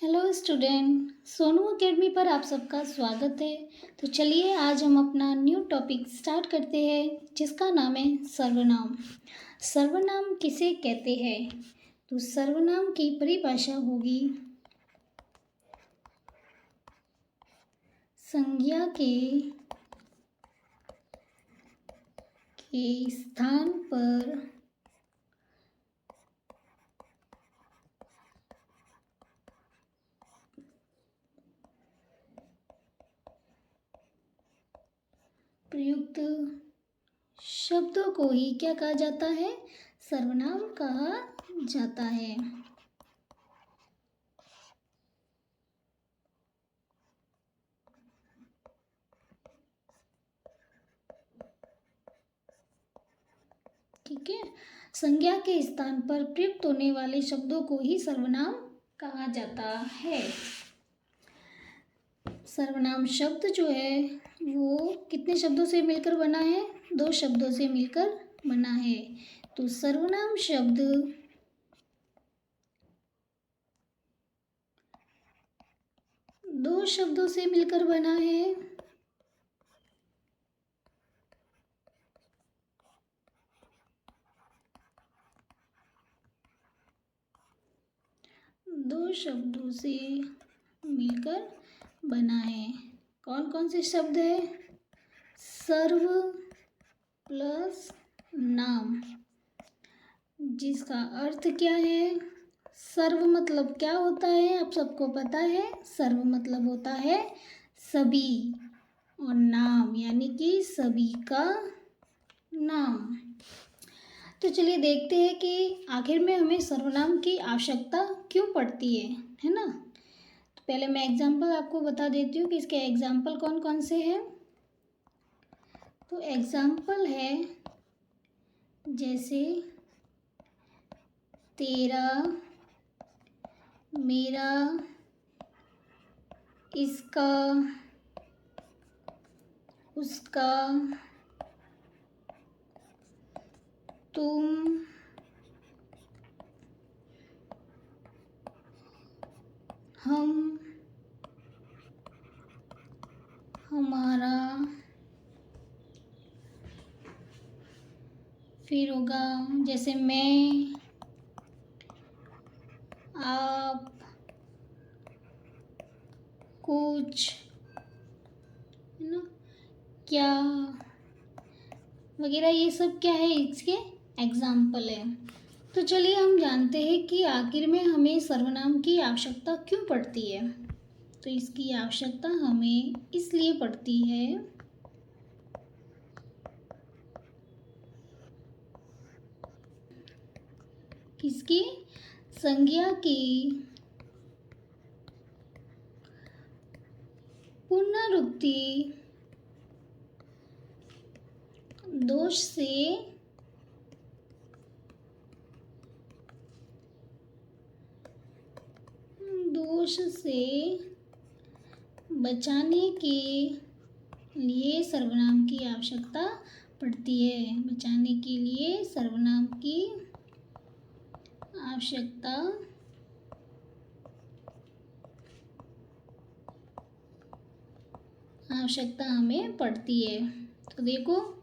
Hello student, Sonu academy पर आप सबका स्वागत है। तो चलिए आज हम अपना न्यू टॉपिक स्टार्ट करते हैं जिसका नाम है सर्वनाम। सर्वनाम किसे कहते हैं? तो सर्वनाम की परिभाषा होगी संज्ञा के स्थान पर प्रयुक्त शब्दों को ही क्या कहा जाता है? सर्वनाम कहा जाता है। ठीक है, संज्ञा के स्थान पर प्रयुक्त होने वाले शब्दों को ही सर्वनाम कहा जाता है। सर्वनाम शब्द जो है वो कितने शब्दों से मिलकर बना है? दो शब्दों से मिलकर बना है। तो सर्वनाम शब्द दो शब्दों से मिलकर बना है। दो शब्दों से मिलकर बना है। कौन कौन से शब्द है? सर्व प्लस नाम, जिसका अर्थ क्या है? सर्व मतलब क्या होता है? आप सबको पता है, सर्व मतलब होता है सभी, और नाम यानी कि सभी का नाम। तो चलिए देखते हैं कि आखिर में हमें सर्वनाम की आवश्यकता क्यों पड़ती है ना। तो पहले मैं एग्जाम्पल आपको बता देती हूँ कि इसके एग्जाम्पल कौन कौन से हैं। तो एग्जाम्पल है जैसे तेरा, मेरा, इसका, उसका, तुम, हम, हमारा, फिर होगा जैसे मैं, आप, कुछ, है ना, क्या वगैरह, ये सब क्या है? इसके एग्जाम्पल है। तो चलिए हम जानते हैं कि आखिर में हमें सर्वनाम की आवश्यकता क्यों पड़ती है। तो इसकी आवश्यकता हमें इसलिए पड़ती है किसकी? संज्ञा की पुनरुक्ति दोष से बचाने के लिए सर्वनाम की आवश्यकता पड़ती है। बचाने के लिए सर्वनाम की आवश्यकता हमें पड़ती है। तो देखो,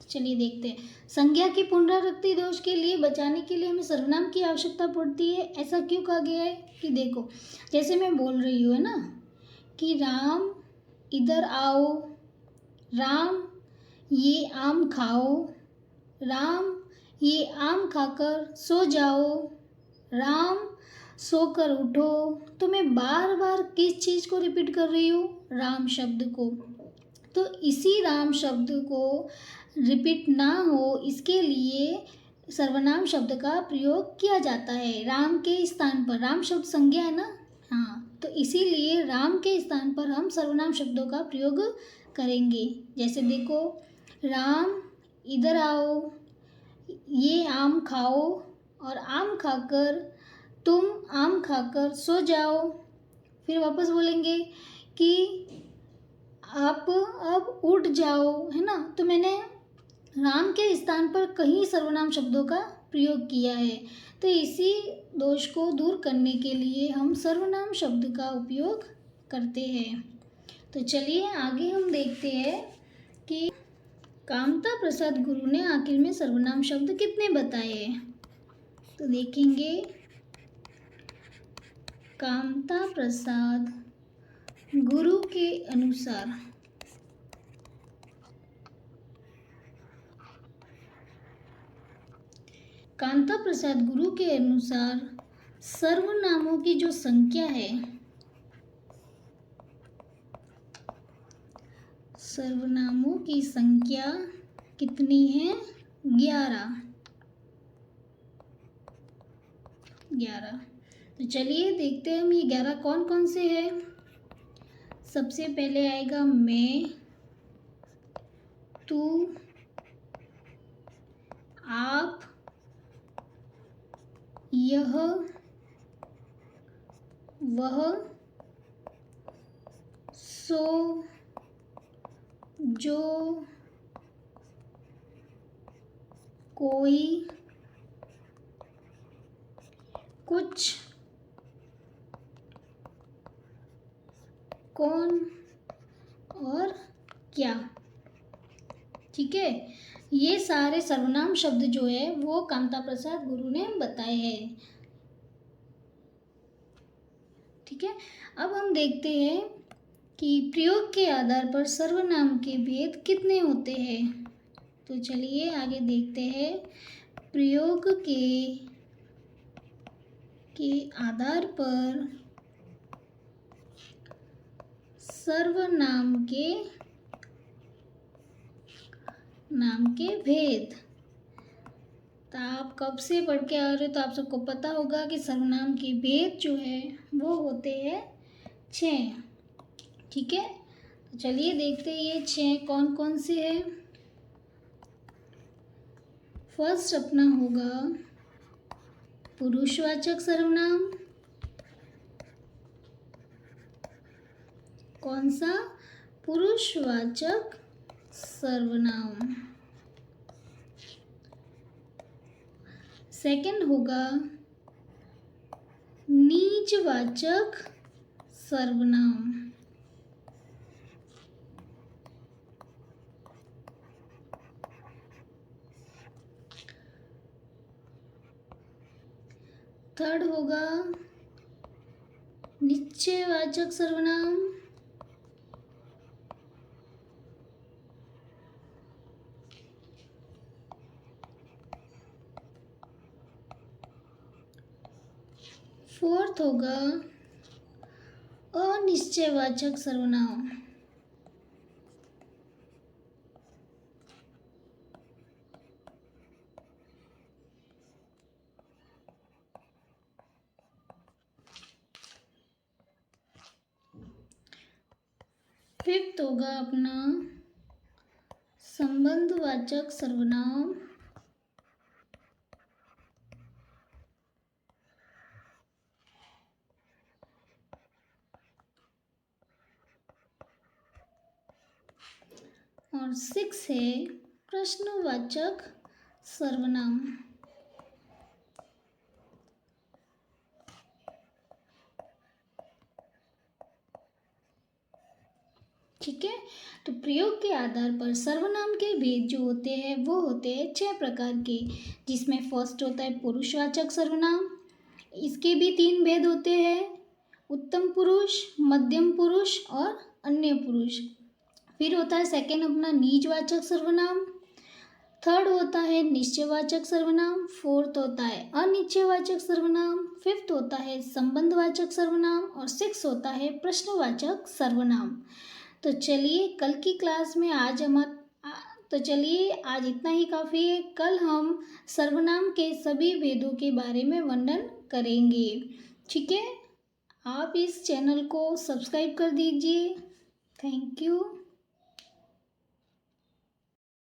चलिए देखते हैं। संज्ञा की पुनरावृत्ति दोष के लिए बचाने के लिए हमें सर्वनाम की आवश्यकता पड़ती है। ऐसा क्यों कहा गया है? कि देखो, जैसे मैं बोल रही हूँ है ना कि राम इधर आओ, राम ये आम खाओ, राम ये आम खाकर सो जाओ, राम सोकर उठो। तो मैं बार बार किस चीज़ को रिपीट कर रही हूँ? राम शब्द को। तो इसी राम शब्द को रिपीट ना हो इसके लिए सर्वनाम शब्द का प्रयोग किया जाता है राम के स्थान पर। राम शब्द संज्ञा है ना, हाँ, तो इसीलिए राम के स्थान पर हम सर्वनाम शब्दों का प्रयोग करेंगे। जैसे देखो, राम इधर आओ, ये आम खाओ, और आम खाकर तुम आम खाकर सो जाओ। फिर वापस बोलेंगे कि आप अब उठ जाओ, है ना। तो मैंने राम के स्थान पर कहीं सर्वनाम शब्दों का प्रयोग किया है। तो इसी दोष को दूर करने के लिए हम सर्वनाम शब्द का उपयोग करते हैं। तो चलिए आगे हम देखते हैं कि कामता प्रसाद गुरु ने आखिर में सर्वनाम शब्द कितने बताए। तो देखेंगे, कामता प्रसाद गुरु के अनुसार कामता प्रसाद गुरु के अनुसार सर्वनामों की जो संख्या है, सर्वनामों की संख्या कितनी है? 11। तो चलिए देखते हैं हम ये 11 कौन कौन से हैं। सबसे पहले आएगा मैं, तू, आप, यह, वह, सो, जो, कोई, कुछ, कौन और क्या। ठीक है, ये सारे सर्वनाम शब्द जो है वो कामता प्रसाद गुरु ने बताए हैं। ठीक है, अब हम देखते हैं कि प्रयोग के आधार पर सर्वनाम के भेद कितने होते हैं। तो चलिए आगे देखते हैं। प्रयोग के आधार पर सर्वनाम के नाम के भेद। तो आप कब से पढ़ के आ रहे हो तो आप सबको पता होगा कि सर्वनाम के भेद जो है वो होते हैं 6। ठीक है, तो चलिए देखते हैं ये 6 कौन कौन से हैं। फर्स्ट अपना होगा पुरुषवाचक सर्वनाम। कौन सा? पुरुषवाचक सर्वनाम। सेकंड होगा निजवाचक सर्वनाम। थर्ड होगा निश्चयवाचक सर्वनाम। फोर्थ होगा अनिश्चयवाचक सर्वनाम। फिफ्थ होगा अपना संबंधवाचक सर्वनाम। और 6 है प्रश्नवाचक सर्वनाम। ठीक है, तो प्रयोग के आधार पर सर्वनाम के भेद जो होते हैं वो होते हैं 6 प्रकार के, जिसमें फर्स्ट होता है पुरुषवाचक सर्वनाम। इसके भी 3 भेद होते हैं, उत्तम पुरुष, मध्यम पुरुष और अन्य पुरुष। फिर होता है सेकंड अपना निजवाचक सर्वनाम। थर्ड होता है निश्चयवाचक सर्वनाम। फोर्थ होता है अनिश्चयवाचक सर्वनाम। फिफ्थ होता है संबंधवाचक सर्वनाम और 6 होता है प्रश्नवाचक सर्वनाम। तो चलिए कल की क्लास में आज इतना ही काफ़ी है। कल हम सर्वनाम के सभी भेदों के बारे में वर्णन करेंगे। ठीक है, आप इस चैनल को सब्सक्राइब कर दीजिए। Thank you.